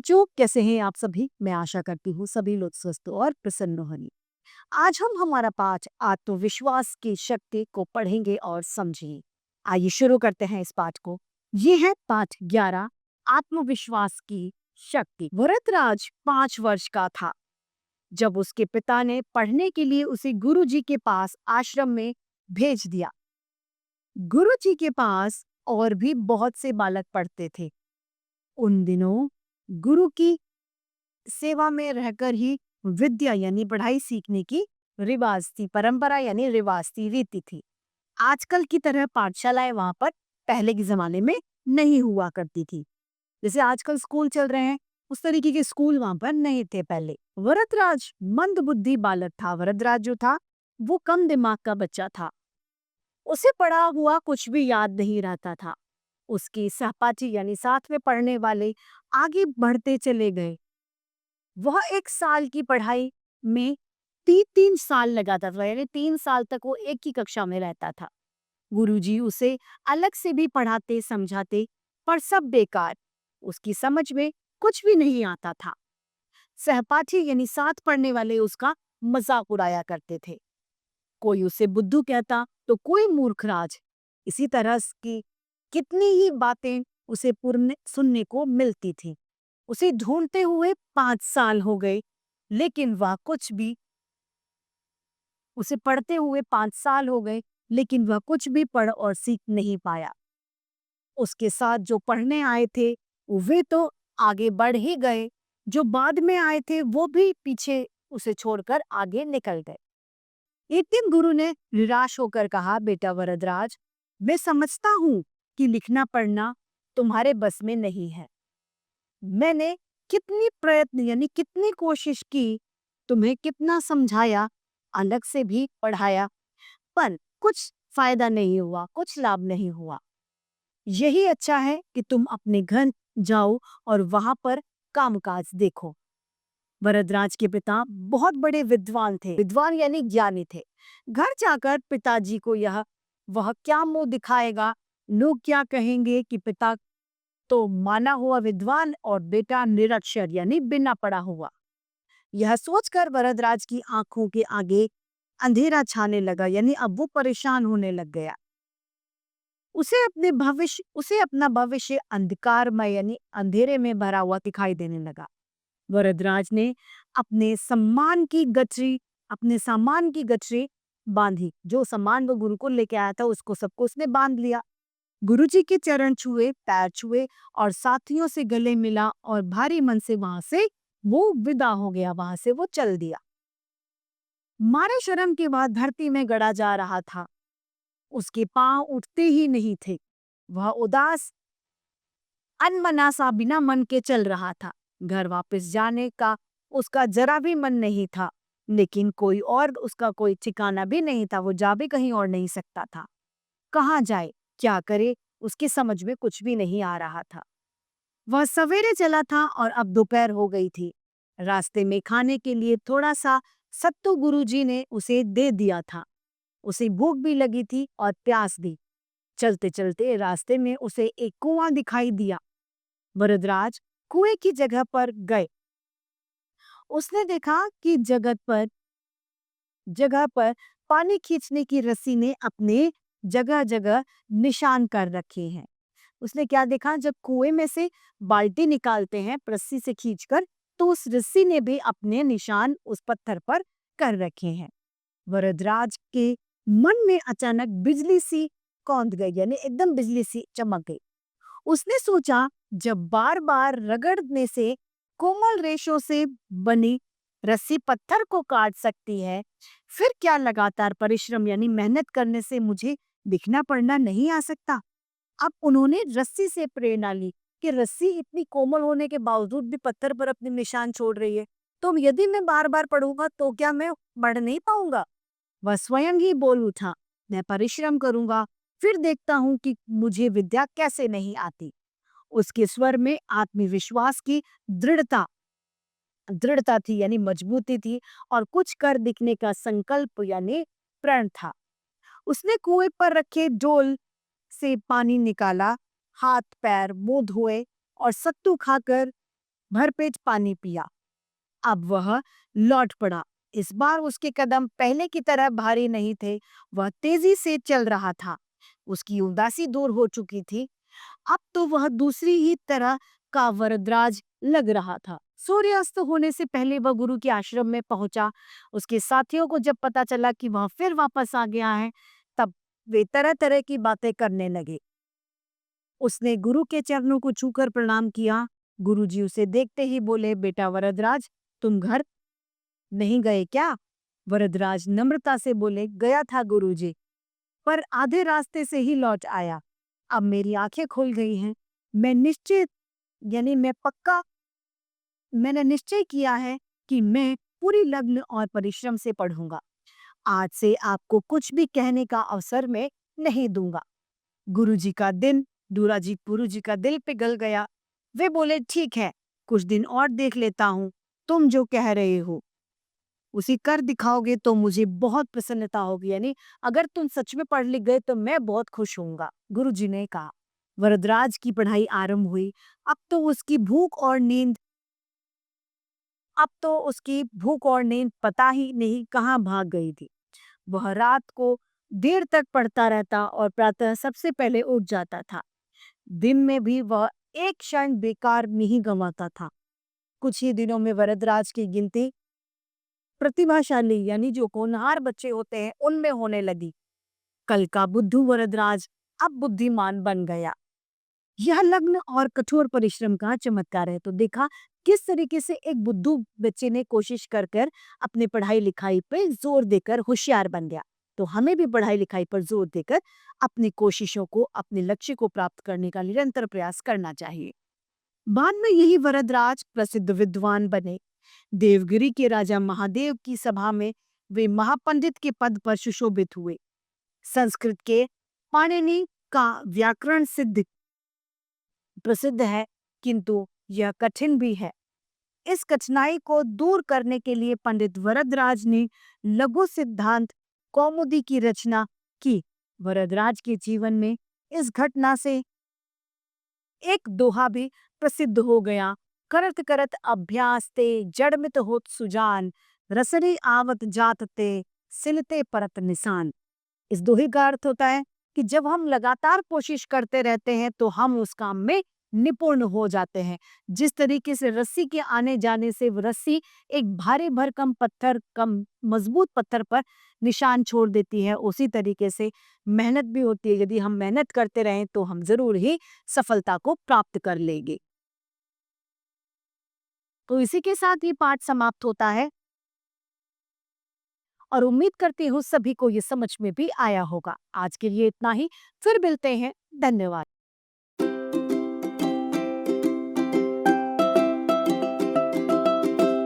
बच्चों, कैसे हैं आप सभी? मैं आशा करती हूँ सभी लोग स्वस्थ और प्रसन्न होंगे। आज हम हमारा पाठ आत्मविश्वास की शक्ति को पढ़ेंगे और समझेंगे। आइए शुरू करते हैं इस पाठ को। ये है पाठ 11, आत्मविश्वास की शक्ति। वरदराज 5 वर्ष का था जब उसके पिता ने पढ़ने के लिए उसे गुरुजी के पास आश्रम में भेज दिया। गुरुजी के पास और भी बहुत से बालक पढ़ते थे। उन दिनों गुरु की सेवा में रहकर ही विद्या यानी पढ़ाई सीखने की रिवाज थी, परंपरा यानी रिवाज थी, रीति थी। आजकल की तरह पाठशालाएं वहां पर पहले के जमाने में नहीं हुआ करती थी। जैसे आजकल स्कूल चल रहे हैं, उस तरीके के स्कूल वहां पर नहीं थे पहले। वरदराज मंद बुद्धि बालक था। वरदराज जो था वो कम दिमाग का बच्चा था। उसे पढ़ा हुआ कुछ भी याद नहीं रहता था। उसके सहपाठी यानी साथ में पढ़ने वाले आगे बढ़ते चले गए। वह 1 साल की पढ़ाई में 3-3 साल लगाता था, यानी 3 साल तक वो एक ही कक्षा में रहता था। गुरुजी उसे अलग से भी पढ़ाते समझाते, पर सब बेकार। उसकी समझ में कुछ भी नहीं आता था। सहपाठी यानी साथ पढ़ने वाले उसका मजाक उड़ाया करते थे। कोई उसे बुद्धू कहता तो कोई मूर्खराज। इसी तरह की कितनी ही बातें उसे पुरने सुनने को मिलती थी। उसे ढूंढते हुए 5 साल हो गए, लेकिन वह कुछ भी उसे पढ़ते हुए 5 साल हो गए, लेकिन वह कुछ भी पढ़ और सीख नहीं पाया। उसके साथ जो पढ़ने आए थे वे तो आगे बढ़ ही गए, जो बाद में आए थे वो भी पीछे उसे छोड़कर आगे निकल गए। एक दिन गुरु ने निराश होकर कहा, बेटा वरदराज, मैं समझता हूँ कि लिखना पढ़ना तुम्हारे बस में नहीं है। मैंने कितनी प्रयत्न यानी कितनी कोशिश की, तुम्हें कितना समझाया, अलग से भी पढ़ाया, पर कुछ फायदा नहीं हुआ, कुछ लाभ नहीं हुआ। यही अच्छा है कि तुम अपने घर जाओ और वहां पर कामकाज देखो। वरदराज के पिता बहुत बड़े विद्वान थे, विद्वान यानी ज्ञानी थे। घर जाकर पिताजी को यह वह क्या मुंह दिखाएगा, लोग क्या कहेंगे कि पिता तो माना हुआ विद्वान और बेटा निरक्षर यानी बिना पढ़ा हुआ। यह सोचकर वरदराज की आंखों के आगे अंधेरा छाने लगा, यानी अब वो परेशान होने लग गया। उसे अपना भविष्य अंधकारमय यानी अंधेरे में भरा हुआ दिखाई देने लगा। वरदराज ने अपने सामान की गठरी बांधी। जो सामान वो गुरु को लेके आया था उसको सबको उसने बांध लिया। गुरुजी के चरण छुए, पैर छुए और साथियों से गले मिला और भारी मन से वहां से वो विदा हो गया, वहां से वो चल दिया। मारे शर्म के बाद धरती में गड़ा जा रहा था। उसके पांव उठते ही नहीं थे। वह उदास अनमना सा बिना मन के चल रहा था। घर वापस जाने का उसका जरा भी मन नहीं था, लेकिन उसका कोई ठिकाना भी नहीं था। वो जा भी कहीं और नहीं सकता था। कहाँ जाए, क्या करे, उसकी समझ में कुछ भी नहीं आ रहा था। वह सवेरे चला था और अब दोपहर हो गई थी। रास्ते में खाने के लिए थोड़ा सा सत्तू गुरुजी ने उसे दे दिया था। उसे भूख भी लगी थी और प्यास भी। चलते चलते रास्ते में उसे एक कुआं दिखाई दिया। वरदराज कुएं की जगह पर गए। उसने देखा कि जगह पर पानी खींचने की रस्सी ने अपने जगह जगह निशान कर रखे हैं। उसने क्या देखा, जब कुएं में से बाल्टी निकालते हैं रस्सी से खींचकर, तो उस रस्सी ने भी अपने निशान उस पत्थर पर कर रखे हैं। वरदराज के मन में अचानक बिजली सी कौंध गई, यानी एकदम बिजली सी चमक गई। उसने सोचा, जब बार बार रगड़ने से कोमल रेशों से बनी रस्सी पत्थर को काट सकती है, फिर क्या लगातार परिश्रम यानी मेहनत करने से मुझे लिखना पढ़ना नहीं आ सकता। अब उन्होंने रस्सी से प्रेरणा ली कि रस्सी इतनी कोमल होने के बावजूद भी पत्थर पर अपने निशान छोड़ रही है, तो यदि मैं बार बार पढ़ूंगा तो क्या मैं पढ़ नहीं पाऊंगा। वह स्वयं ही बोल उठा, मैं परिश्रम करूंगा, फिर देखता हूं कि मुझे विद्या कैसे नहीं आती। उसके स्वर में आत्मविश्वास की दृढ़ता दृढ़ता थी, यानी मजबूती थी, और कुछ कर दिखने का संकल्प यानी प्रण था। उसने कुएं पर रखे डोल से पानी निकाला, हाथ पैर मुंह धोए और सत्तू खाकर भरपेट पानी पिया। अब वह लौट पड़ा। इस बार उसके कदम पहले की तरह भारी नहीं थे। वह तेजी से चल रहा था। उसकी उदासी दूर हो चुकी थी। अब तो वह दूसरी ही तरह का वरदराज लग रहा था। सूर्यास्त होने से पहले वह गुरु के आश्रम में पहुंचा। उसके साथियों को जब पता चला कि वह फिर वापस आ गया है, तब वे तरह तरह की बातें करने लगे। उसने गुरु के चरणों को छूकर प्रणाम किया। गुरुजी उसे देखते ही बोले, बेटा वरदराज, तुम घर नहीं गए क्या? वरदराज नम्रता से बोले, गया था गुरुजी, पर आधे रास्ते से ही लौट आया। अब मेरी आंखें खुल गई हैं। मैं निश्चित यानी मैं पक्का मैंने निश्चय किया है कि मैं पूरी लगन और परिश्रम से पढ़ूंगा। आज से आपको कुछ भी कहने का अवसर मैं नहीं दूंगा। गुरुजी का दिन गुरुजी का दिल पिघल गया। वे बोले, ठीक है, कुछ दिन और देख लेता हूँ। तुम जो कह रहे हो उसी कर दिखाओगे तो मुझे बहुत प्रसन्नता होगी। यानी अगर तुम सच में पढ़ लिख गए तो मैं बहुत खुश होऊंगा। गुरुजी ने कहा। वरदराज की पढ़ाई आरंभ हुई। अब तो उसकी भूख और नींद पता ही नहीं कहाँ भाग गई थी। वह रात को देर तक पढ़ता रहता और प्रातः सबसे पहले उठ जाता था। दिन में भी वह एक क्षण बेकार नहीं गंवाता था। कुछ ही दिनों में वरदराज की गिनती प्रतिभाशाली यानी जो होनहार बच्चे होते हैं उनमें होने लगी। कल का बुद्धू वरदराज अब बुद्धिमान बन गया। यह लग्न और कठोर परिश्रम का चमत्कार है। तो देखा किस तरीके से एक बुद्धू बच्चे ने कोशिश कर कर अपने पढ़ाई लिखाई पे जोर देकर होशियार बन गया। तो हमें भी पढ़ाई लिखाई पर जोर देकर अपनी कोशिशों को, अपने लक्ष्य को प्राप्त करने का निरंतर प्रयास करना चाहिए। बाद में यही वरदराज प्रसिद्ध विद्वान बने। देवगिरी के राजा महादेव की सभा में वे महापंडित के पद पर सुशोभित हुए। संस्कृत के पाणिनि का व्याकरण सिद्ध प्रसिद्ध है, किंतु यह कठिन भी है। इस कठिनाई को दूर करने के लिए पंडित वरदराज ने लघु सिद्धांत कौमुदी की रचना की। वरदराज के जीवन में इस घटना से एक दोहा भी प्रसिद्ध हो गया। करत करत अभ्यास ते जड़मित होत सुजान, रसरी आवत जात ते सिलते परत निशान। इस दोहे का अर्थ होता है कि जब हम लगातार कोशिश करते रहते हैं तो हम उस काम में निपुण हो जाते हैं। जिस तरीके से रस्सी के आने जाने से वो रस्सी एक भारी भरकम पत्थर, कम मजबूत पत्थर पर निशान छोड़ देती है, उसी तरीके से मेहनत भी होती है। यदि हम मेहनत करते रहें तो हम जरूर ही सफलता को प्राप्त कर लेंगे। तो इसी के साथ ये पाठ समाप्त होता है और उम्मीद करती हूँ सभी को ये समझ में भी आया होगा। आज के लिए इतना ही। फिर मिलते हैं। धन्यवाद।